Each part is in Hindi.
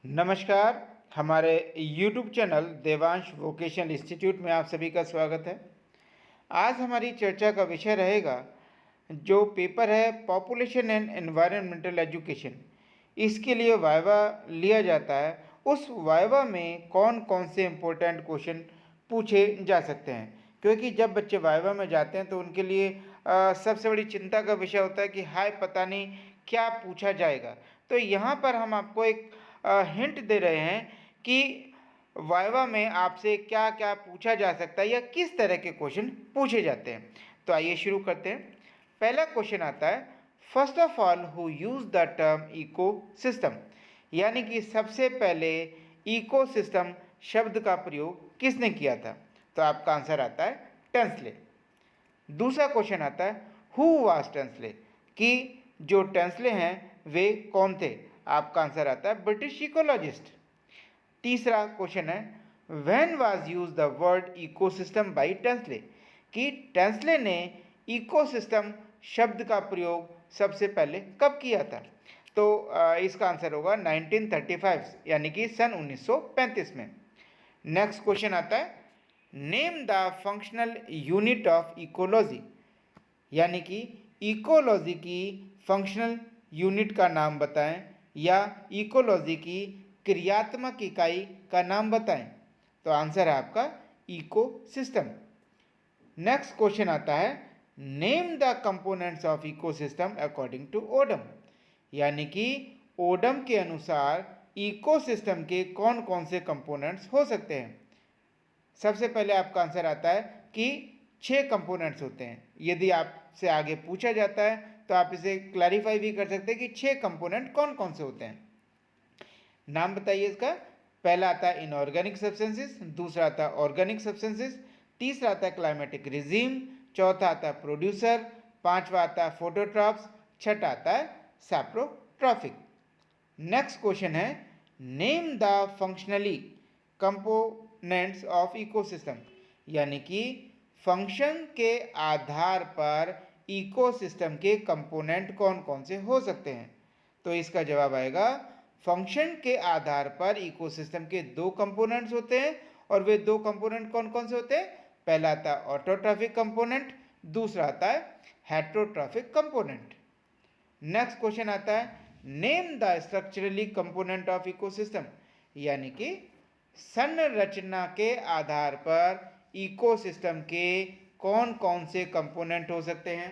नमस्कार। हमारे YouTube channel Devansh vocational institute में आप सभी का स्वागत है। आज हमारी चर्चा का विषय रहेगा जो पेपर है पॉपुलेशन एंड एनवायरनमेंटल एजुकेशन। इसके लिए वाइवा लिया जाता है। उस वाइवा में कौन कौन से इम्पोर्टेंट क्वेश्चन पूछे जा सकते हैं, क्योंकि जब बच्चे वाइवा में जाते हैं तो उनके लिए सबसे बड़ी चिंता का विषय होता है कि हाय पता नहीं क्या पूछा जाएगा। तो यहाँ पर हम आपको एक हिंट दे रहे हैं कि वाइवा में आपसे क्या क्या पूछा जा सकता है या किस तरह के क्वेश्चन पूछे जाते हैं। तो आइए शुरू करते हैं। पहला क्वेश्चन आता है, first of all who use the term ecosystem, यानी कि सबसे पहले इको सिस्टम शब्द का प्रयोग किसने किया था। तो आपका आंसर आता है टेंसले। दूसरा क्वेश्चन आता है, हु वाज टेंसले, कि जो टेंसले हैं वे कौन थे। आपका आंसर आता है ब्रिटिश इकोलॉजिस्ट। तीसरा क्वेश्चन है, when was use the word ecosystem by Tansley, कि टेंसले ने इकोसिस्टम शब्द का प्रयोग सबसे पहले कब किया था। तो इसका आंसर होगा 1935 यानी कि सन 1935 में। नेक्स्ट क्वेश्चन आता है, name the functional unit of ecology, यानी कि इकोलॉजी की फंक्शनल यूनिट का नाम बताएं या इकोलॉजी की क्रियात्मक इकाई का नाम बताएं। तो आंसर है आपका इकोसिस्टम। नेक्स्ट क्वेश्चन आता है, name the components of ecosystem according to Odum, यानी कि ओडम के अनुसार इकोसिस्टम के कौन कौन से कंपोनेंट्स हो सकते हैं। सबसे पहले आपका आंसर आता है कि 6 कंपोनेंट्स होते हैं। यदि आपसे आगे पूछा जाता है तो आप इसे क्लैरिफाई भी कर सकते हैं कि 6 कंपोनेंट कौन कौन से होते हैं। नाम बताइए इसका। पहला आता है इनऑर्गेनिक सब्सटेंसेस, दूसरा आता है ऑर्गेनिक सब्सटेंसेस, तीसरा आता है क्लाइमेटिक रिजीम, चौथा आता है प्रोड्यूसर, पांचवा आता है फोटोट्रॉप्स, छठा आता है सैप्रोट्रॉफिक। नेक्स्ट क्वेश्चन है, name the functionally components of ecosystem, यानी कि फंक्शन के आधार पर इकोसिस्टम के कंपोनेंट कौन कौन से हो सकते हैं। तो इसका जवाब आएगा, फंक्शन के आधार पर इकोसिस्टम के 2 कंपोनेंट्स होते हैं, और वे 2 कंपोनेंट कौन कौन से होते हैं। पहला आता है ऑटोट्रॉफिक कंपोनेंट, दूसरा आता है हेट्रोट्रॉफिक कंपोनेंट। नेक्स्ट क्वेश्चन आता है, name the structurally component of ecosystem, यानी कि संरचना के आधार पर इकोसिस्टम के कौन कौन से कंपोनेंट हो सकते हैं।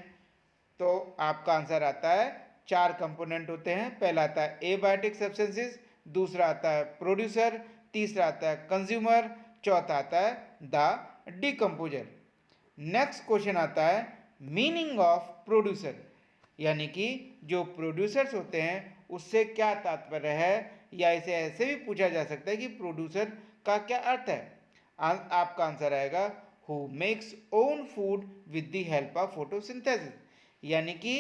तो आपका आंसर आता है 4 कंपोनेंट होते हैं। पहला आता है एबायोटिक सब्सटेंसेस, दूसरा आता है प्रोड्यूसर, तीसरा आता है कंज्यूमर, चौथा आता है द डिकम्पोजर। नेक्स्ट क्वेश्चन आता है, मीनिंग ऑफ प्रोड्यूसर, यानी कि जो प्रोड्यूसर्स होते हैं उससे क्या तात्पर्य है, या इसे ऐसे भी पूछा जा सकता है कि प्रोड्यूसर का क्या अर्थ है। आपका आंसर आएगा, who makes own food with the help of photosynthesis, यानी कि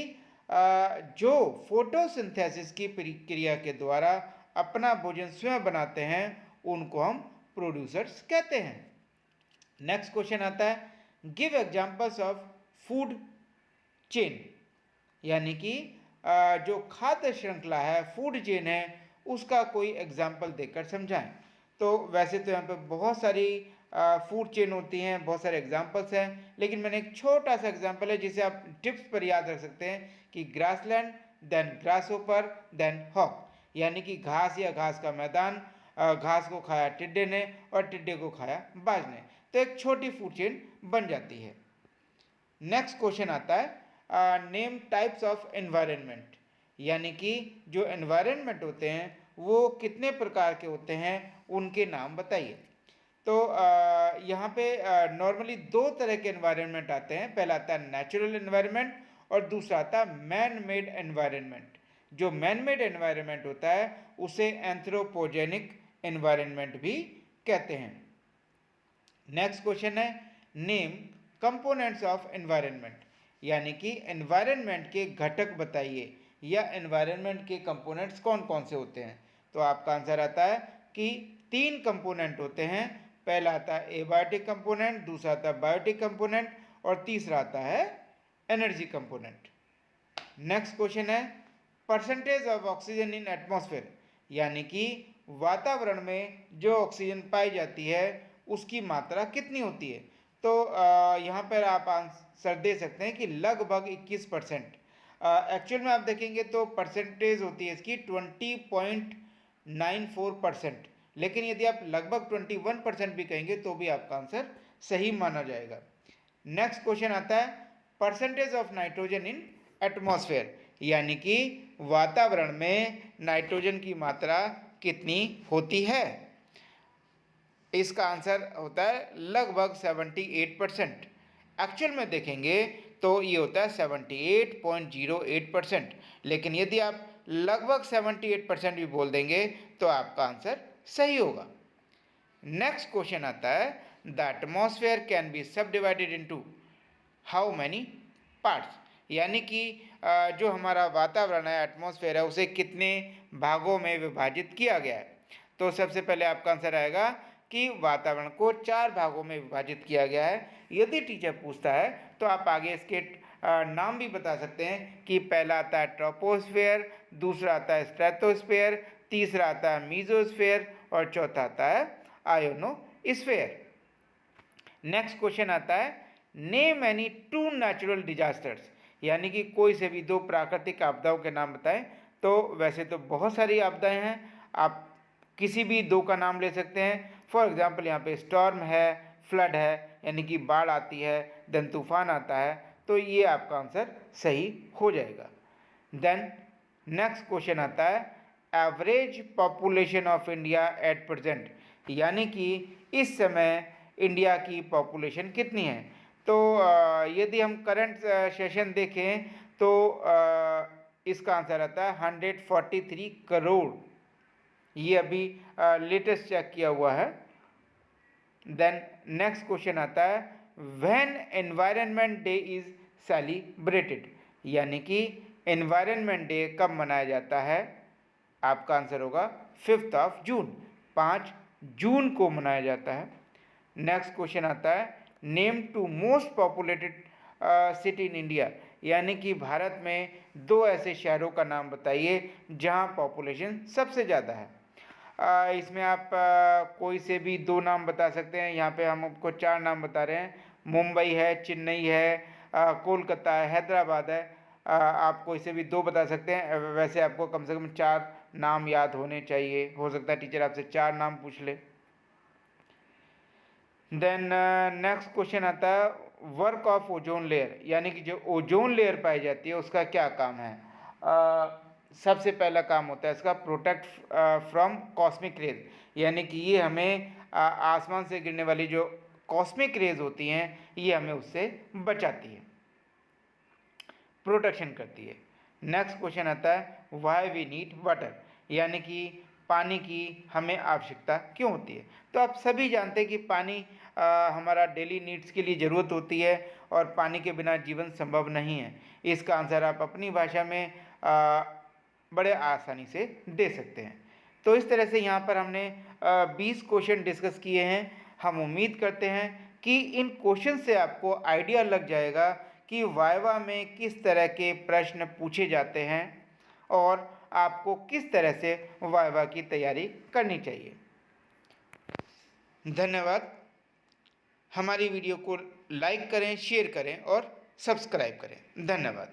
जो फोटोसिंथेसिस की प्रक्रिया के द्वारा अपना भोजन स्वयं बनाते हैं उनको हम प्रोड्यूसर्स कहते हैं। नेक्स्ट क्वेश्चन आता है, give examples of food chain, यानी कि जो खाद्य श्रृंखला है, फूड चेन है, उसका कोई एग्जाम्पल देकर समझाएं। तो वैसे तो यहाँ पे बहुत सारी फूड चेन होती हैं, बहुत सारे एग्जाम्पल्स हैं, लेकिन मैंने एक छोटा सा एग्जाम्पल है जिसे आप टिप्स पर याद रख सकते हैं कि grassland, then grasshopper, then hoc, यानी कि घास या घास का मैदान, घास को खाया टिड्डे ने और टिड्डे को खाया बाज ने। तो एक छोटी फूड चेन बन जाती है। नेक्स्ट क्वेश्चन आता है, नेम टाइप्स ऑफ एनवायरनमेंट, यानी कि जो एनवायरनमेंट होते हैं वो कितने प्रकार के होते हैं, उनके नाम बताइए। तो यहाँ पे नॉर्मली 2 तरह के एनवायरनमेंट आते हैं। पहला आता है नेचुरल एनवायरनमेंट और दूसरा आता है मैन मेड एनवायरनमेंट। जो मैन मेड एनवायरनमेंट होता है उसे एंथ्रोपोजेनिक एनवायरनमेंट भी कहते हैं। नेक्स्ट क्वेश्चन है, नेम कंपोनेंट्स ऑफ एनवायरनमेंट, यानी कि एनवायरनमेंट के घटक बताइए या एनवायरनमेंट के कंपोनेंट्स कौन कौन से होते हैं। तो आपका आंसर आता है कि 3 कंपोनेंट होते हैं। पहला आता है एबायोटिक कंपोनेंट, दूसरा आता है बायोटिक कंपोनेंट और तीसरा आता है एनर्जी कंपोनेंट। नेक्स्ट क्वेश्चन है, percentage of oxygen in atmosphere, यानी कि वातावरण में जो ऑक्सीजन पाई जाती है उसकी मात्रा कितनी होती है। तो यहाँ पर आप आंसर दे सकते हैं कि लगभग 21%। एक्चुअल में आप देखेंगे तो परसेंटेज होती है इसकी 20.94%, लेकिन यदि आप लगभग 21% भी कहेंगे तो भी आपका आंसर सही माना जाएगा। नेक्स्ट क्वेश्चन आता है percentage of nitrogen in atmosphere, यानी कि वातावरण में नाइट्रोजन की मात्रा कितनी होती है। इसका आंसर होता है लगभग 78%। एक्चुअल में देखेंगे तो ये होता है 78.08%, लेकिन यदि आप लगभग 78% भी बोल देंगे तो आपका आंसर सही होगा। नेक्स्ट क्वेश्चन आता है द एटमॉस्फेयर कैन बी सब divided into how many parts, यानी कि जो हमारा वातावरण है एटमॉस्फेयर है उसे कितने भागों में विभाजित किया गया है। तो सबसे पहले आपका आंसर आएगा कि वातावरण को 4 भागों में विभाजित किया गया है। यदि टीचर पूछता है तो आप आगे इसके नाम भी बता सकते हैं कि पहला आता है ट्रोपोस्फेयर, दूसरा आता है स्ट्रेटोस्फेयर, तीसरा आता है मीजोस्फेयर और चौथा आता है आयोनोस्फेयर। नेक्स्ट क्वेश्चन आता है नेम एनी 2 नेचुरल डिजास्टर्स, यानी कि कोई से भी 2 प्राकृतिक आपदाओं के नाम बताएं। तो वैसे तो बहुत सारी आपदाएं हैं, आप किसी भी 2 का नाम ले सकते हैं। फॉर एग्जाम्पल यहाँ पे स्टॉर्म है, फ्लड है, यानी कि बाढ़ आती है, देन तूफान आता है, तो ये आपका आंसर सही हो जाएगा। देन नेक्स्ट क्वेश्चन आता है average population of India at present, यानी कि इस समय इंडिया की पॉपुलेशन कितनी है। तो यदि हम करंट सेशन देखें तो इसका आंसर आता है 143 करोड़, ये अभी लेटेस्ट चेक किया हुआ है। देन नेक्स्ट क्वेश्चन आता है when environment day is celebrated, यानी कि एनवायरनमेंट डे कब मनाया जाता है। आपका आंसर होगा 5 जून, 5 जून को मनाया जाता है। नेक्स्ट क्वेश्चन आता है name 2 most populated city in India, यानी कि भारत में 2 ऐसे शहरों का नाम बताइए जहां पॉपुलेशन सबसे ज़्यादा है। इसमें आप कोई से भी 2 नाम बता सकते हैं। यहाँ पे हम आपको 4 नाम बता रहे हैं, मुंबई है, चेन्नई है, कोलकाता है, हैदराबाद है। आप कोई से भी 2 बता सकते हैं। वैसे आपको कम से कम 4 नाम याद होने चाहिए, हो सकता है टीचर आपसे 4 नाम पूछ ले। देन नेक्स्ट क्वेश्चन आता है वर्क ऑफ ओजोन लेयर, यानी कि जो ओजोन लेयर पाई जाती है उसका क्या काम है। सबसे पहला काम होता है इसका प्रोटेक्ट फ्रॉम कॉस्मिक रेज, यानी कि ये हमें आसमान से गिरने वाली जो कॉस्मिक रेज होती हैं ये हमें उससे बचाती है, प्रोटेक्शन करती है। नेक्स्ट क्वेश्चन आता है व्हाई वी नीड वाटर, यानी कि पानी की हमें आवश्यकता क्यों होती है। तो आप सभी जानते हैं कि पानी हमारा डेली नीड्स के लिए ज़रूरत होती है और पानी के बिना जीवन संभव नहीं है। इसका आंसर आप अपनी भाषा में बड़े आसानी से दे सकते हैं। तो इस तरह से यहाँ पर हमने 20 क्वेश्चन डिस्कस किए हैं। हम उम्मीद करते हैं कि इन क्वेश्चन से आपको आइडिया लग जाएगा कि वाइवा में किस तरह के प्रश्न पूछे जाते हैं और आपको किस तरह से वाइवा की तैयारी करनी चाहिए। धन्यवाद। हमारी वीडियो को लाइक करें, शेयर करें और सब्सक्राइब करें। धन्यवाद।